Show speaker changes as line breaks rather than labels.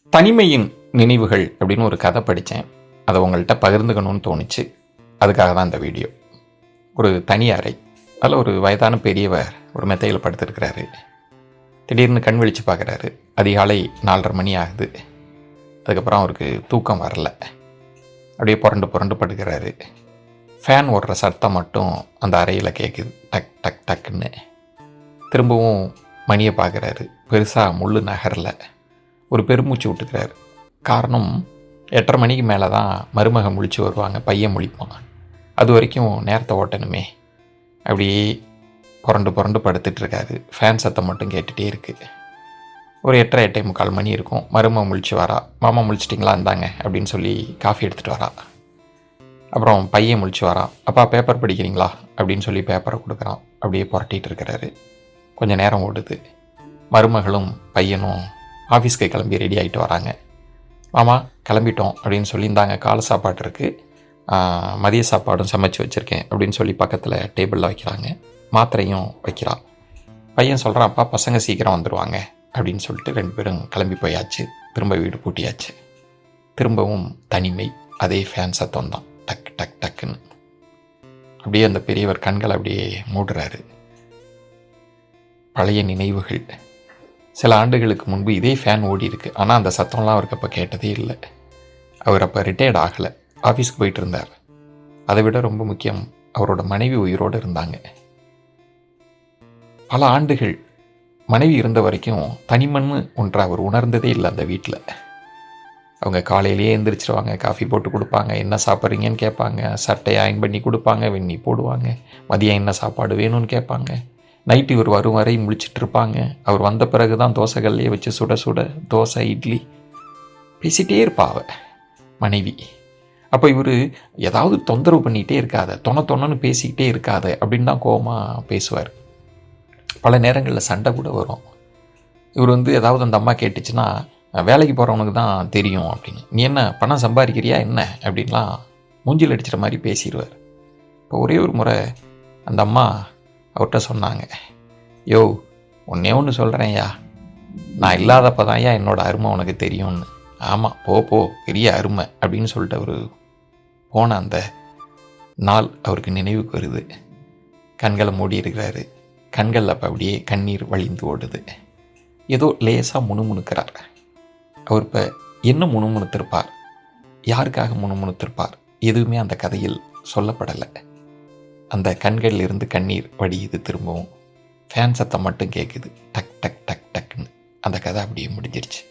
தனிமையின் நினைவுகள் அப்படின்னு ஒரு கதை படித்தேன். அதை உங்கள்கிட்ட பகிர்ந்துக்கணும்னு தோணுச்சு. அதுக்காக தான் இந்த வீடியோ. ஒரு தனி அறை, அதில் ஒரு வயதான பெரியவர் ஒரு மெத்தையில் படுத்துருக்கிறாரு. திடீர்னு கண் விழித்து பார்க்குறாரு. அதிகாலை 4:30 மணி ஆகுது. அதுக்கப்புறம் அவருக்கு தூக்கம் வரல. அப்படியே புரண்டு புரண்டு படுக்கிறாரு. ஃபேன் ஓடுற சத்தம் மட்டும் அந்த அறையில் கேட்குது, டக் டக் டக்குன்னு. திரும்பவும் மணியை பார்க்குறாரு. பெருசாக முள் நகரில். ஒரு பெருமூச்சு விட்டுக்கிறாரு. காரணம், 8:30 மணிக்கு மேலே தான் மருமகன் முழிச்சு வருவாங்க, பையன் முழிப்பான். அது வரைக்கும் நேரத்தை ஓட்டணுமே. அப்படியே புரண்டு புரண்டு படுத்துட்ருக்காரு. ஃபேன் சத்தம் மட்டும் கேட்டுகிட்டே இருக்குது. ஒரு 8:30 8:45 மணி இருக்கும். மருமகன் முழிச்சு வரா. மாமா முழிச்சிட்டிங்களா, இருந்தாங்க அப்படின்னு சொல்லி காஃபி எடுத்துகிட்டு வரா. அப்புறம் பையன் முழிச்சு வரான். அப்பா பேப்பர் படிக்கிறீங்களா அப்படின்னு சொல்லி பேப்பரை கொடுக்குறான். அப்படியே புரட்டிகிட்டு இருக்கிறாரு. கொஞ்சம் நேரம் ஓடுது. மருமகளும் பையனும் ஆஃபீஸ்க்கு கிளம்பி ரெடி ஆகிட்டு வராங்க. மாமா கிளம்பிட்டோம் அப்படின்னு சொல்லி, இந்தாங்க காலை சாப்பாடு இருக்குது, மதிய சாப்பாடும் சமைச்சு வச்சுருக்கேன் அப்படின்னு சொல்லி பக்கத்தில் டேபிளில் வைக்கிறாங்க. மாத்திரையும் வைக்கிறான். பையன் சொல்கிறான், அப்பா பசங்க சீக்கிரம் வந்துடுவாங்க அப்படின்னு சொல்லிட்டு 2 பேரும் கிளம்பி போயாச்சு. திரும்ப வீடு பூட்டியாச்சு. திரும்பவும் தனிமை. அதே ஃபேன் சத்தம் தான், டக் டக் டக்குன்னு. அப்படியே அந்த பெரியவர் கண்களை அப்படியே மூடுறாரு. பழைய நினைவுகள். சில ஆண்டுகளுக்கு முன்பு இதே ஃபேன் ஓடி இருக்கு. ஆனால் அந்த சத்தம்லாம் அவருக்கு அப்போ கேட்டதே இல்லை. அவர் அப்போ ரிட்டையர்ட் ஆகலை, ஆஃபீஸ்க்கு போயிட்டு இருந்தார். அதை விட ரொம்ப முக்கியம், அவரோட மனைவி உயிரோடு இருந்தாங்க. பல ஆண்டுகள் மனைவி இருந்த வரைக்கும் தனிமண்ணு ஒன்றை அவர் உணர்ந்ததே இல்லை அந்த வீட்டில். அவங்க காலையிலேயே எழுந்திரிச்சிருவாங்க, காஃபி போட்டு கொடுப்பாங்க, என்ன சாப்பிட்றீங்கன்னு கேட்பாங்க, சட்டையை அயன் பண்ணி கொடுப்பாங்க, வெந்நி போடுவாங்க, மதியம் என்ன சாப்பாடு வேணும்னு கேட்பாங்க. நைட்டு இவர் வரும் வரை முழிச்சிட்டு இருப்பாங்க. அவர் வந்த பிறகு தான் தோசைகள்லேயே வச்சு சுட சுட தோசை இட்லி பேசிகிட்டே இருப்பாவ மனைவி. அப்போ இவர் ஏதாவது தொந்தரவு பண்ணிகிட்டே இருக்காத, தொணன்னு பேசிக்கிட்டே இருக்காத அப்படின்னு தான் கோபமாக பேசுவார். பல நேரங்களில் சண்டை கூட வரும். இவர் ஏதாவது அந்த அம்மா கேட்டுச்சுன்னா, வேலைக்கு போகிறவனுக்கு தான் தெரியும் அப்படின்னு, நீ என்ன பணம் சம்பாதிக்கிறியா என்ன அப்படின்லாம் மூஞ்சில் அடிச்சிட மாதிரி பேசிடுவார். இப்போ ஒரே ஒரு முறை அந்த அம்மா அவர்கிட்ட சொன்னாங்க, யோ ஒன்றே ஒன்று சொல்கிறேன்யா, நான் இல்லாதப்போ தான் என்னோடய அருமை உனக்கு தெரியும்னு. ஆமாம் போ பெரிய அருமை அப்படின்னு சொல்லிட்டு அவர் போன அந்த நாள் அவருக்கு நினைவுக்கு வருது. கண்களை மூடி இருக்கிறாரு. கண்களில் அப்போ அப்படியே கண்ணீர் வழிந்து ஓடுது. ஏதோ லேசாக முணுமுணுக்கிறார். அவர் இப்போ என்ன முணுமுணுத்திருப்பார், யாருக்காக முணுமுணுத்திருப்பார், எதுவுமே அந்த கதையில் சொல்லப்படலை. அந்த கண்களில் இருந்து கண்ணீர் வடியுது. திரும்பவும் ஃபேன் சத்தம் மட்டும் கேட்குது, டக் டக் டக் டக்குன்னு. அந்த கதை அப்படியே முடிஞ்சிருச்சு.